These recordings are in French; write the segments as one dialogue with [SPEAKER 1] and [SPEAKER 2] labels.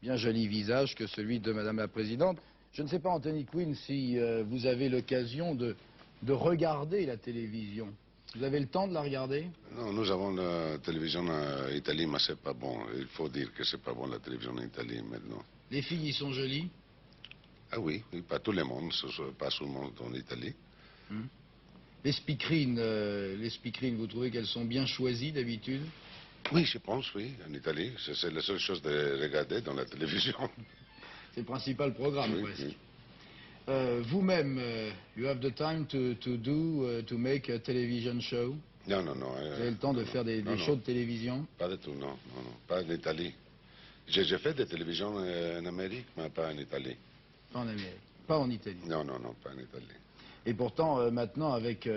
[SPEAKER 1] bien joli visage que celui de Madame la Présidente. Je ne sais pas, Anthony Quinn, si vous avez l'occasion de regarder la télévision. Vous avez le temps de la regarder?
[SPEAKER 2] Non, nous avons la télévision en Italie, mais c'est pas bon. Il faut dire que c'est pas bon la télévision en Italie maintenant.
[SPEAKER 1] Les filles y sont jolies?
[SPEAKER 2] Ah oui, oui, pas tout le monde, pas tout le monde en Italie.
[SPEAKER 1] Les speakerines, vous trouvez qu'elles sont bien choisies d'habitude?
[SPEAKER 2] Oui, je pense, oui, en Italie. C'est la seule chose de regarder dans la télévision.
[SPEAKER 1] C'est le principal programme,
[SPEAKER 2] Oui,
[SPEAKER 1] presque.
[SPEAKER 2] oui.
[SPEAKER 1] Vous-même, you have the time to make a television show?
[SPEAKER 2] Non, non, non.
[SPEAKER 1] Vous avez le temps de faire des shows de télévision?
[SPEAKER 2] Pas du tout, non, non, non, pas en Italie. J'ai fait des télévisions en Amérique, mais pas en Italie.
[SPEAKER 1] Pas en Amérique, pas en Italie.
[SPEAKER 2] Non, non, non, pas en Italie.
[SPEAKER 1] Et pourtant, maintenant, avec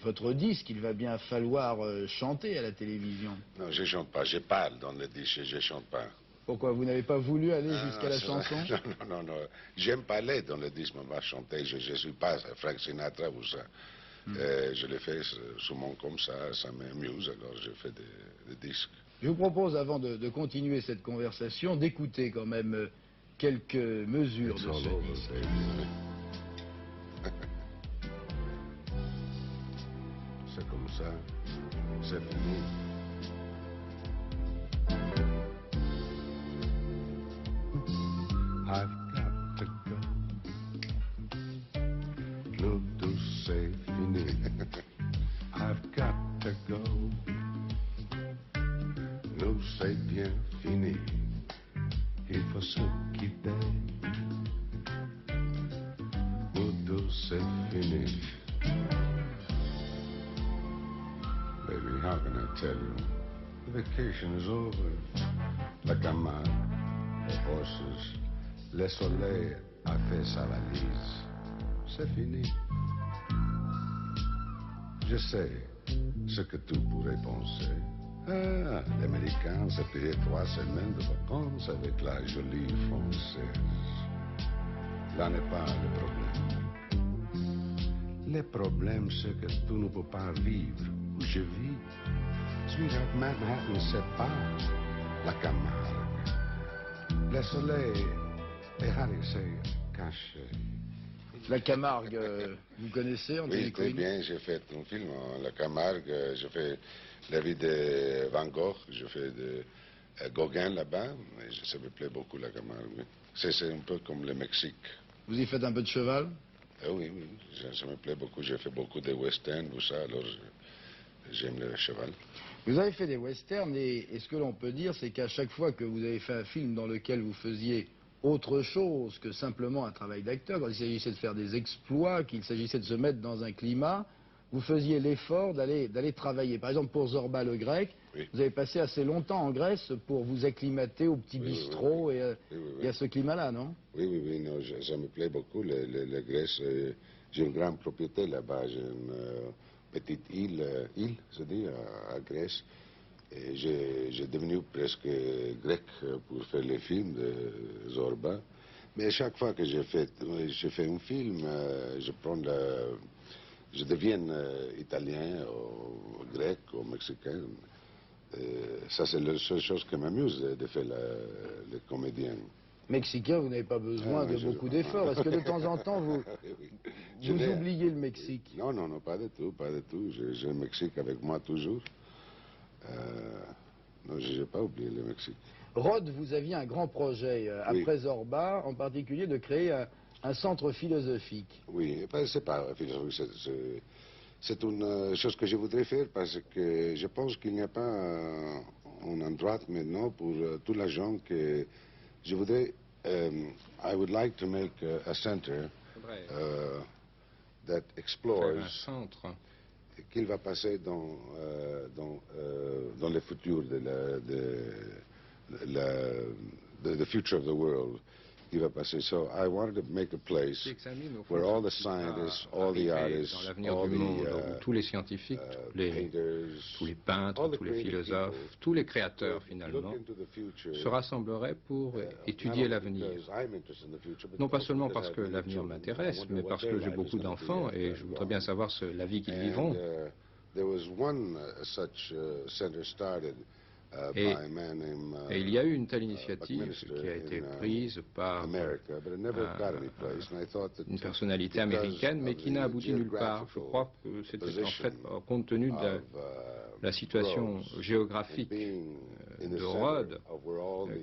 [SPEAKER 1] votre disque, il va bien falloir chanter à la télévision.
[SPEAKER 2] Non, je chante pas, je parle dans le disque, je chante pas.
[SPEAKER 1] Pourquoi? Vous n'avez pas voulu aller jusqu'à la chanson?
[SPEAKER 2] Non, non, non. J'aime parler dans le disque, mais pas chanter. Je ne suis pas Frank Sinatra ou ça. Je le fais souvent comme ça m'amuse, alors je fais des disques.
[SPEAKER 1] Je vous propose, avant de continuer cette conversation, d'écouter quand même quelques mesures de ce disque.
[SPEAKER 2] C'est comme ça, c'est fini. I've got to go. Nous tous c'est fini. I've got to go. Nous c'est bien fini. Il faut se quitter. Nous tous c'est fini. Baby, how can I tell you? The vacation is over. La camarade, les horses. Le soleil a fait sa valise. C'est fini. Je sais ce que tu pourrais penser. Ah, l'Américain s'est payé 3 semaines de vacances avec la jolie Française. Là n'est pas le problème. Le problème, c'est que tu ne peux pas vivre où je vis. Sweetheart, Manhattan, c'est pas la Camargue. Le soleil est caché.
[SPEAKER 1] La Camargue, vous connaissez, Anthony
[SPEAKER 2] Oui, très
[SPEAKER 1] Quinn?
[SPEAKER 2] bien. J'ai fait un film, La Camargue. J'ai fait la vie de Van Gogh. J'ai fait de Gauguin là-bas. Ça me plaît beaucoup, la Camargue. Oui. C'est un peu comme le Mexique.
[SPEAKER 1] Vous y faites un peu de cheval?
[SPEAKER 2] Oui, oui. Ça me plaît beaucoup. J'ai fait beaucoup de westerns, tout ça. Alors, j'aime le cheval.
[SPEAKER 1] Vous avez fait des westerns et ce que l'on peut dire, c'est qu'à chaque fois que vous avez fait un film dans lequel vous faisiez autre chose que simplement un travail d'acteur, quand il s'agissait de faire des exploits, qu'il s'agissait de se mettre dans un climat, vous faisiez l'effort d'aller travailler. Par exemple, pour Zorba le Grec, oui. Vous avez passé assez longtemps en Grèce pour vous acclimater au petit bistrot
[SPEAKER 2] oui.
[SPEAKER 1] Et à ce climat-là, non?
[SPEAKER 2] Oui, oui, oui, non, ça me plaît beaucoup, la Grèce. J'ai une grande propriété là-bas, j'ai une petite île, je dis, à Grèce. Et j'ai devenu presque grec pour faire les films de Zorba. Mais chaque fois que j'ai fait un film, je deviens italien, ou grec, ou mexicain. Ça, c'est la seule chose qui m'amuse de faire le comédien.
[SPEAKER 1] Mexicain, vous n'avez pas besoin de beaucoup d'efforts. Est-ce que de temps en temps, vous oubliez le Mexique?
[SPEAKER 2] Non, non, non, pas du tout, pas du tout. J'ai le Mexique avec moi toujours. Non, je n'ai pas oublié le Mexique.
[SPEAKER 1] Rod, vous aviez un grand projet, après Zorba, en particulier de créer un centre philosophique.
[SPEAKER 2] Oui, c'est pas philosophique, c'est une chose que je voudrais faire parce que je pense qu'il n'y a pas un endroit maintenant pour toute la gens que je voudrais. I would like to make a center that explores.
[SPEAKER 3] Un centre
[SPEAKER 2] qu'il va passer dans le futur the future of the world. Il va passer. So I wanted to make a place where all the scientists, all the artists,
[SPEAKER 3] dans l'avenir du monde, où tous les scientifiques, tous les peintres, tous les philosophes, tous les créateurs finalement, se rassembleraient pour étudier l'avenir. Non pas seulement parce que l'avenir m'intéresse, mais parce que j'ai beaucoup d'enfants et je voudrais bien savoir la vie qu'ils vivront.
[SPEAKER 2] There was one such center started
[SPEAKER 3] Et il y a eu une telle initiative qui a été prise par une personnalité américaine, mais qui n'a abouti nulle part. Je crois que c'était en fait compte tenu de la situation géographique de Rhodes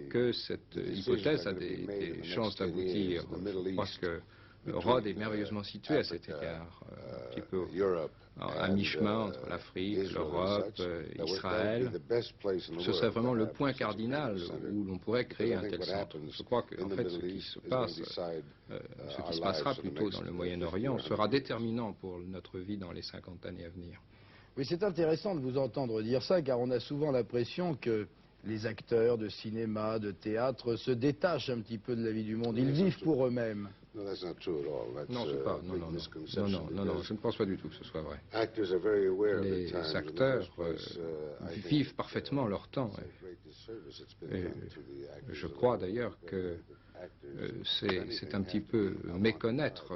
[SPEAKER 3] que cette hypothèse a des chances d'aboutir. Je crois que Rhodes est merveilleusement situé à cet égard, un petit peu à mi-chemin entre l'Afrique, l'Europe, Israël. Ce serait vraiment le point cardinal où l'on pourrait créer un tel centre. Je crois qu'en fait, ce qui se passera plutôt dans le Moyen-Orient sera déterminant pour notre vie dans les 50 années à venir.
[SPEAKER 1] Oui, c'est intéressant de vous entendre dire ça, car on a souvent l'impression que les acteurs de cinéma, de théâtre se détachent un petit peu de la vie du monde. Ils vivent pour eux-mêmes.
[SPEAKER 3] Non, c'est pas. Non, je ne pense pas du tout que ce soit vrai. Les acteurs vivent parfaitement leur temps. Et je crois d'ailleurs que c'est un petit peu méconnaître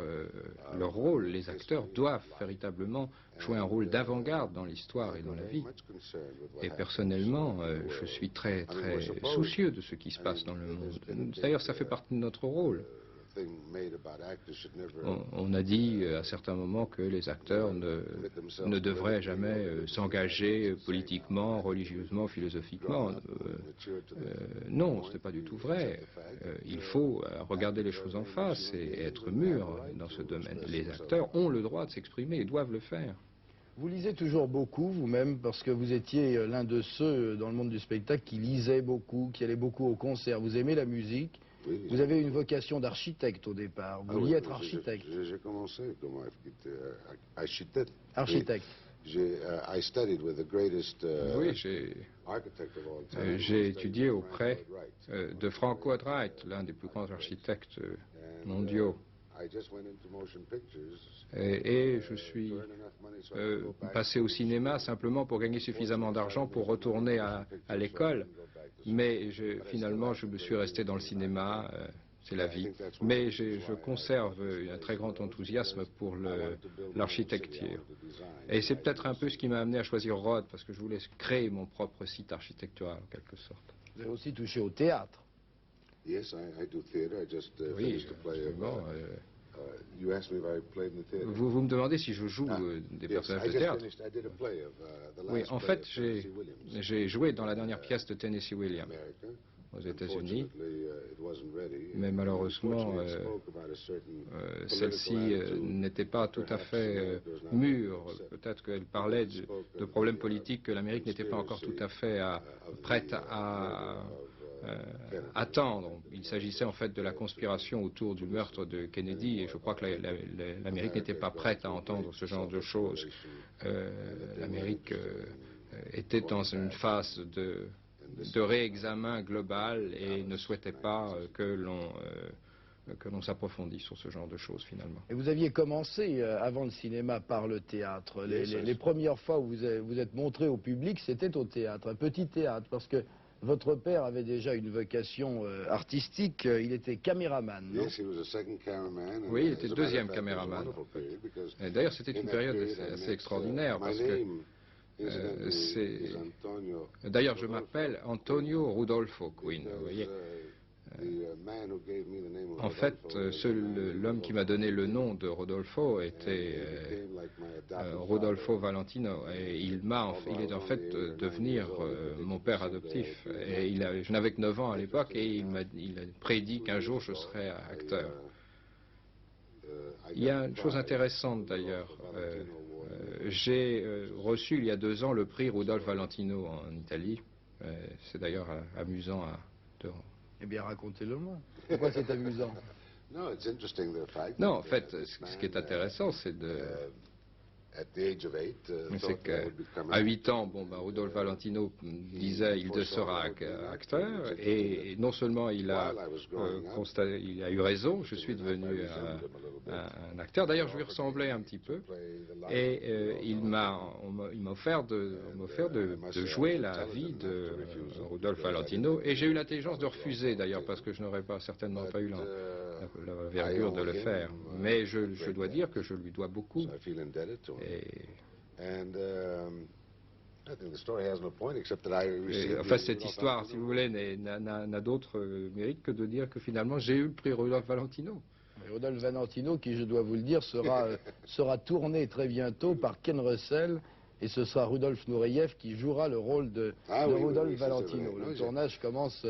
[SPEAKER 3] leur rôle. Les acteurs doivent véritablement jouer un rôle d'avant-garde dans l'histoire et dans la vie. Et personnellement, je suis très soucieux de ce qui se passe dans le monde. D'ailleurs, ça fait partie de notre rôle. On a dit à certains moments que les acteurs ne devraient jamais s'engager politiquement, religieusement, philosophiquement. Non, ce n'est pas du tout vrai. Il faut regarder les choses en face et être mûr dans ce domaine. Les acteurs ont le droit de s'exprimer et doivent le faire.
[SPEAKER 1] Vous lisez toujours beaucoup vous-même, parce que vous étiez l'un de ceux dans le monde du spectacle qui lisait beaucoup, qui allait beaucoup aux concerts. Vous aimez la musique.
[SPEAKER 2] Oui,
[SPEAKER 1] vous avez une vocation d'architecte au départ. Vous vouliez être architecte.
[SPEAKER 2] J'ai commencé comme architecte.
[SPEAKER 1] Architecte.
[SPEAKER 3] Oui, j'ai étudié auprès de Frank Lloyd Wright, l'un des plus grands architectes mondiaux. Et je suis passé au cinéma simplement pour gagner suffisamment d'argent pour retourner à l'école. Mais finalement, je me suis resté dans le cinéma, c'est la vie. Mais je conserve un très grand enthousiasme pour l'architecture. Et c'est peut-être un peu ce qui m'a amené à choisir Rhodes, parce que je voulais créer mon propre site architectural, en quelque sorte.
[SPEAKER 1] Vous avez aussi touché au théâtre.
[SPEAKER 3] Oui, absolument. Vous me demandez si je joue des personnages de théâtre. Oui, en fait, j'ai joué dans la dernière pièce de Tennessee Williams aux États-Unis, mais malheureusement, celle-ci n'était pas tout à fait mûre. Peut-être qu'elle parlait de problèmes politiques que l'Amérique n'était pas encore tout à fait prête à attendre. Il s'agissait en fait de la conspiration autour du meurtre de Kennedy, et je crois que l'Amérique n'était pas prête à entendre ce genre de choses. L'Amérique était dans une phase de réexamen global et ne souhaitait pas que l'on s'approfondisse sur ce genre de choses finalement.
[SPEAKER 1] Et vous aviez commencé avant le cinéma par le théâtre. Les premières fois où vous êtes montré au public, c'était au théâtre, un petit théâtre, parce que votre père avait déjà une vocation artistique, il était caméraman, non?
[SPEAKER 3] Oui, il était deuxième caméraman. D'ailleurs, c'était une période assez extraordinaire, parce que d'ailleurs, je m'appelle Antonio Rudolfo Quinn, vous voyez. En fait, l'homme qui m'a donné le nom de Rodolfo était Rodolfo Valentino, et il est en fait devenir mon père adoptif. Et je n'avais que 9 ans à l'époque, et il a prédit qu'un jour je serais acteur. Il y a une chose intéressante d'ailleurs. J'ai reçu il y a 2 ans le prix Rudolph Valentino en Italie. C'est d'ailleurs amusant de...
[SPEAKER 1] Eh bien, racontez-le-moi. Pourquoi c'est amusant?
[SPEAKER 3] Non, en fait, ce qui est intéressant, c'est qu'à 8 ans, Rudolph Valentino disait il sera acteur, et non seulement il a eu raison, je suis devenu un acteur. D'ailleurs, je lui ressemblais un petit peu, et il m'a offert de jouer la vie de Rudolph Valentino, et j'ai eu l'intelligence de refuser d'ailleurs, parce que je n'aurais certainement pas eu l'envergure de le faire. Mais je dois dire que je lui dois beaucoup. Enfin, cette histoire, si vous voulez, n'a d'autre mérite que de dire que finalement, j'ai eu le prix Rudolph Valentino.
[SPEAKER 1] Et Rudolph Valentino, qui, je dois vous le dire, sera tourné très bientôt par Ken Russell, et ce sera Rudolf Nureyev qui jouera le rôle de Rudolph Valentino. Le tournage commence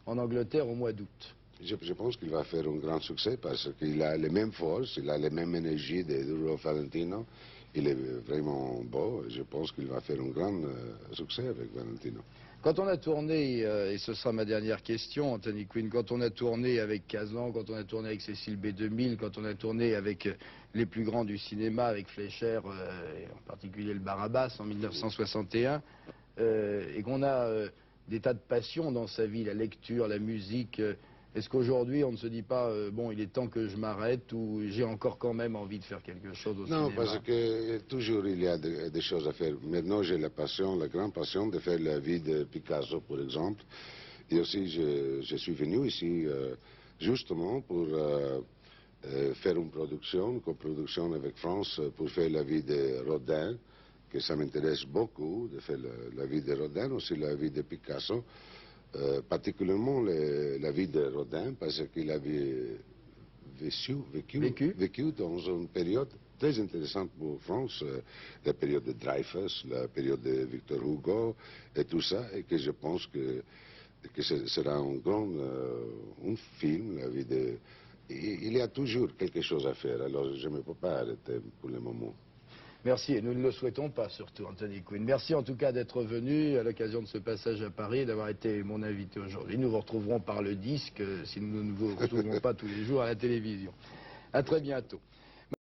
[SPEAKER 1] en Angleterre au mois d'août.
[SPEAKER 2] Je pense qu'il va faire un grand succès parce qu'il a les mêmes forces, il a les mêmes énergies de Rudolph Valentino. Il est vraiment beau, je pense qu'il va faire un grand succès avec Valentino.
[SPEAKER 1] Quand on a tourné, et ce sera ma dernière question, Anthony Quinn, quand on a tourné avec Kazan, quand on a tourné avec Cécile B2000, quand on a tourné avec les plus grands du cinéma, avec Fleischer, et en particulier le Barabbas en 1961, et qu'on a des tas de passions dans sa vie, la lecture, la musique, est-ce qu'aujourd'hui on ne se dit pas, bon, il est temps que je m'arrête ou j'ai encore quand même envie de faire quelque chose au cinéma?
[SPEAKER 2] Non, parce que toujours il y a des choses à faire. Maintenant j'ai la passion, la grande passion de faire la vie de Picasso, par exemple. Et aussi je suis venu ici justement pour faire une coproduction avec France pour faire la vie de Rodin, que ça m'intéresse beaucoup de faire la vie de Rodin, aussi la vie de Picasso. Particulièrement la vie de Rodin, parce qu'il avait vécu dans une période très intéressante pour France, la période de Dreyfus, la période de Victor Hugo et tout ça, et que je pense que ce sera un film, la vie de... Il y a toujours quelque chose à faire, alors je ne peux pas arrêter pour le moment.
[SPEAKER 1] Merci, et nous ne le souhaitons pas surtout, Anthony Quinn. Merci en tout cas d'être venu à l'occasion de ce passage à Paris et d'avoir été mon invité aujourd'hui. Nous vous retrouverons par le disque, si nous ne vous retrouvons pas tous les jours à la télévision. À très bientôt.